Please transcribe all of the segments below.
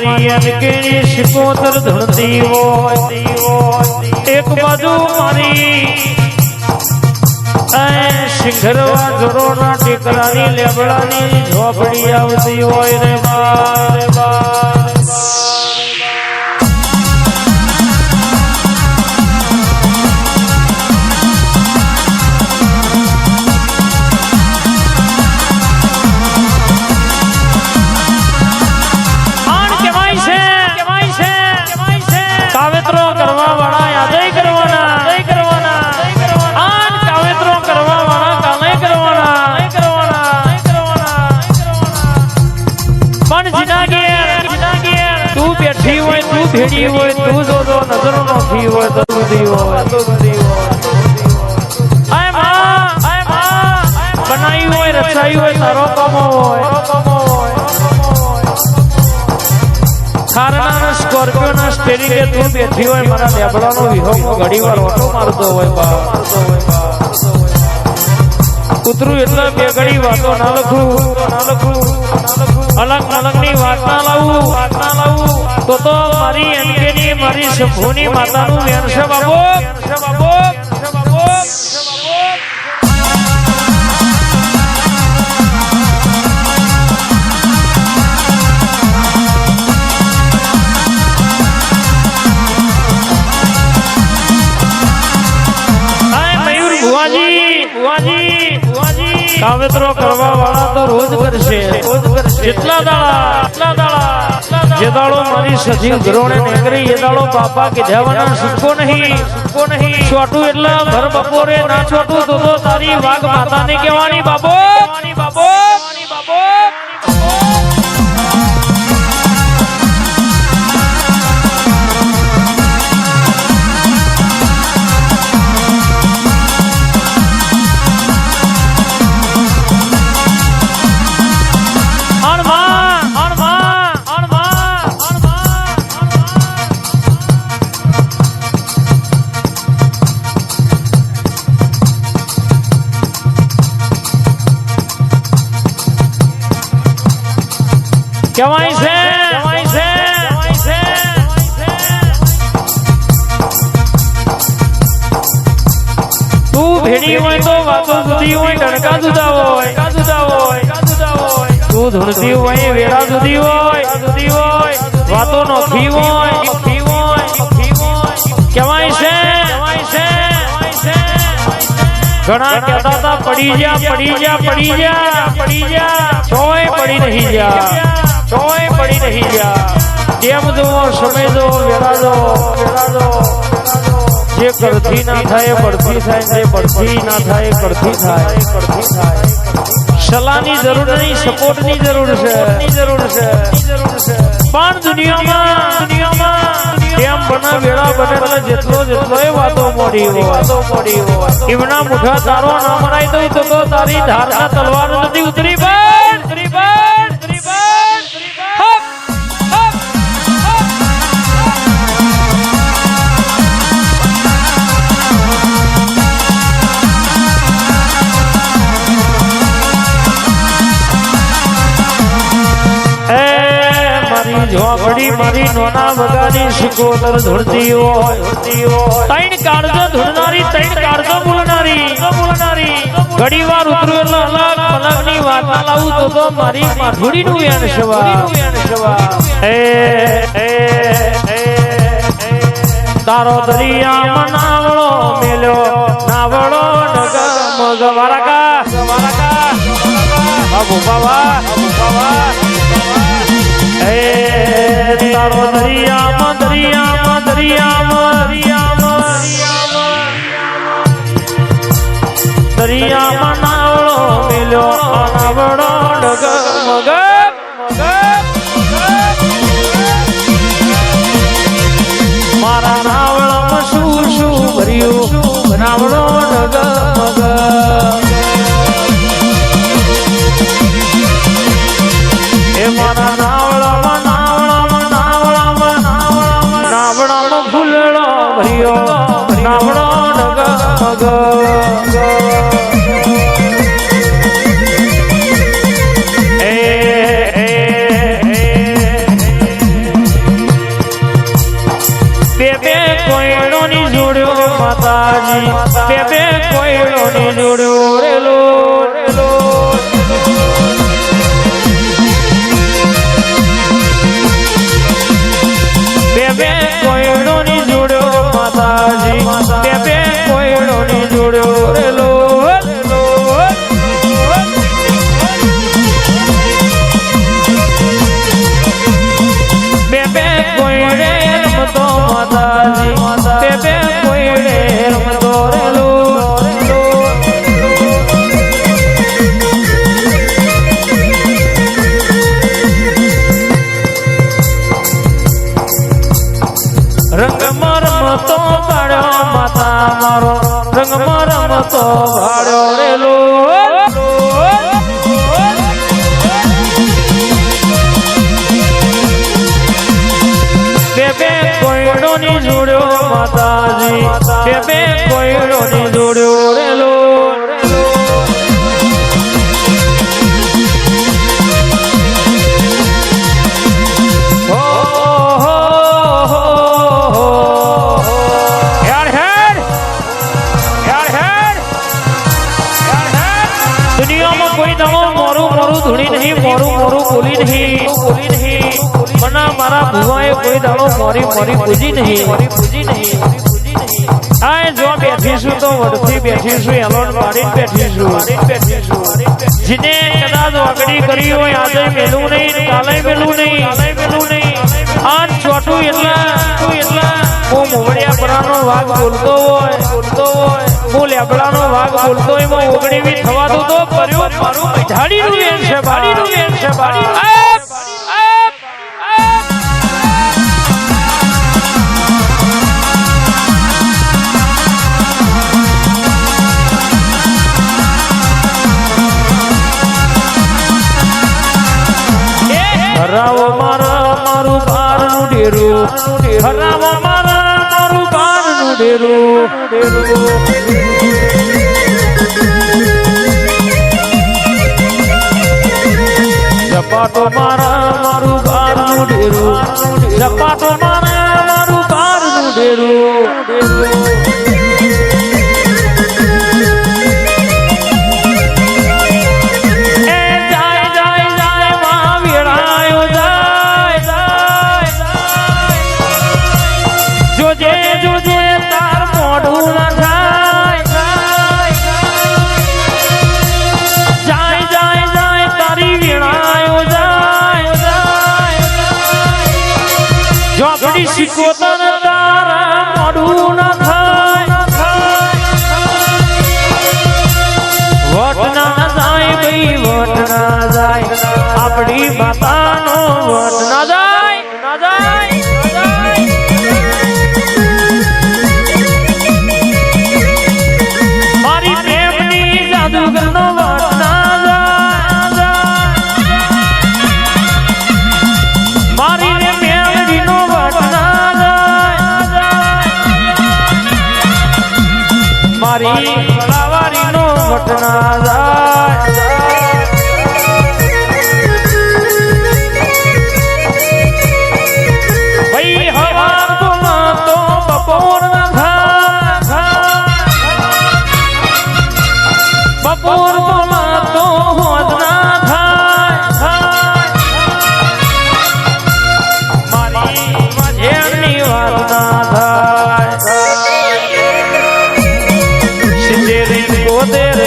મારી અનકેની શિકોતર ધણતી હોય એક બાજુ મારી શિખરવા જોરોના ટીકરાની લેબડાની ઝોપડી આવતી હોય રે બા કાવેતરો કરવા વાળા યાદય કરવાના આન કાવેતરો કરવા વાળા કાલે કરવાના પણ જીનાગીર તું બેઠી હોય તું ભેડી હોય તું જોજો નજરો નોખી હોય તો સુધી હોય આય માં બનાવી હોય રચાઈ હોય તારો કામો હોય ખારના સ્કોર્પિયો ના સ્ટેરિંગે તું બેઠી હોય મારા લેબડાનો વિહોકો ઘડીવાર ઓટો મારતો હોય બા કૂતરું એટલે બે ઘડી વાતો ના લખું અલગ ની વાત ના લાવું તો મારી એનકેની મારી શંભુની માતાનું વેણ છે બાબો કાવેતરો કરવા વાળા તો રોજ કરશે જેટલા દાડા જે દાડો મારી સજીવ ઘરોણે નીકળી એ દાડો બાપા કીધાવાના શીખો નહીં છોટું એટલે ભર બપોરે ના છોટું તો તારી વાઘ માતાને કહેવાની બાબો કહેવાય છે તું ભેડી હોય તો વાતો જુદી હોય ડણકા જુદા હોય તું ધૂણતી હોય વેળા જુદી હોય વાતો નોખી હોય કહેવાય છે ઘણા કહેતા હતા પડી જા તોય પડી નહીં જા કેમ જુઓ સમય જો વેળા જો જે કરતી ના થાય પડતી થાય જે પડતી ના થાય કરતી થાય સલાહની જરૂર નહીં સપોર્ટની જરૂર છે પણ દુનિયામાં કેમ બના વેળા બને એટલે જેટલો એ વાતો મોડી હોય એમના મુઠા તારો ના મરાય તો તારી ધારના તલવાર નથી ઉતરી ઝોપડી મારી નોના વગાની શિકોતર ધૂળતી હોય તૈણ કાળજો ધૂળનારી તૈણ કાળજો બોલનારી ઘડીવાર ઉતરું એટલે અલગની વાત ના લાવું તો મારી માથુડીનું વેણ શવા તારો દરિયામાં નાવળો મેલ્યો નાવળો ડગમગ વારાકા બાબુ બાબા તારો દરિયામાં નાવળો મેલ્યો નાવળો ડગમગ મારા નાવળમાં શું ભર્યું નાવળો ડગમગ એ મારા નાવળામાં ફૂલડો ભર્યો નાવળો ડગમગ બે કોયડોની જોડ્યો માતાજી બે કોયડોની જોડ્યો રેલો રેલો બે કોયડોની જોડ્યો માતાજી બે કોયડોની જોડ્યો રેલો રંગમરમતો ભાડ્યો માતા મારો રંગમરમતો ભાડ્યો રેલો બે કોયડોની જોડ્યો માતાજી બે કોયડોની જોડ્યો રેલો કોઈ દાડો મોરું મોરું ધૂણી નહીં મોરું મોરું બોલી નહીં મના મારા ભુવાએ કોઈ દાડો મોરી મોરી પૂજી નહીં આ જો બેઠીશું તો વડથી બેઠીશું એલોન પાડીને બેઠીશું જેને કદાચ વાગડી કરી હોય આજે મેલું નહીં કાલે મેલું નહીં આજ ચોટું એટલા હું મોવડિયા પરાનો વાઘ બોલતો હોય હું લેબડાનો વાઘ બોલતો એમાં ઓગણીવી થવાતું તો કર્યું મારું મજાડીનું વેણ છે બાડીનું હરાવો મારું બારનું ડેરું હરાવો મારું બારનું ડેરું ઝપાટો મારું બારનું ડેરું ઝપાટો મારું બારનું ડેરું શીખોતર તારા મોડું ન થાય વટ ના જાય ભાઈ વટ ના જાય આપણી માતાનો વટ ના જાય મારી પ્રેમની જાદુગરનો વટ ના જાય મારી મેળવીનો મારી કળાવારીનો વટના જાય ભાઈ હવાર તો બપોર ના થાય બપોર તો હોદ ના થાય મારી મજેરની વાત ના થાય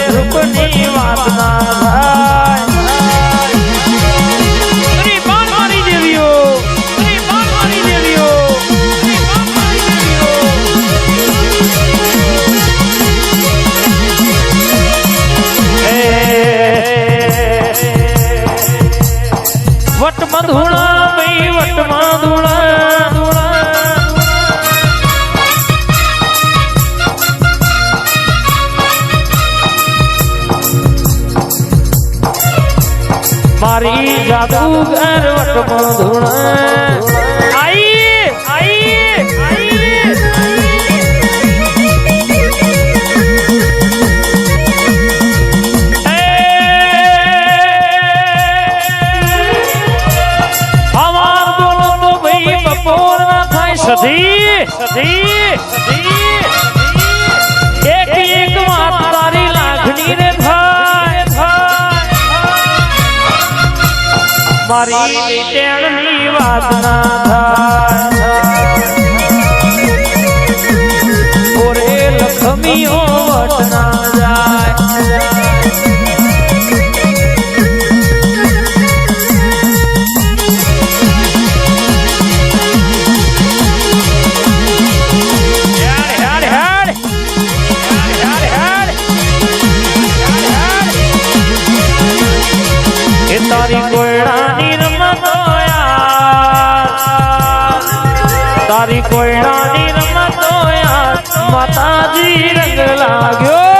રૂપની વાત ના મારી દેવીઓ વટમાં ધૂણા ભાઈ વટમાં ધૂણા મારી જાદુગર વટમાં ધૂણા આઈ હવાર બોલો તો ભાઈ બપોર ના થાય સધી એક એક વાત તારી લાગણી રે ભાઈ મારી ટેણની વાત ના થાય ઓરે લખમીઓ વટ ના જાય તારી કોયડાની રમતો યાર તારી કોયડાની રમતો યાર માતાજી રંગ લાગ્યો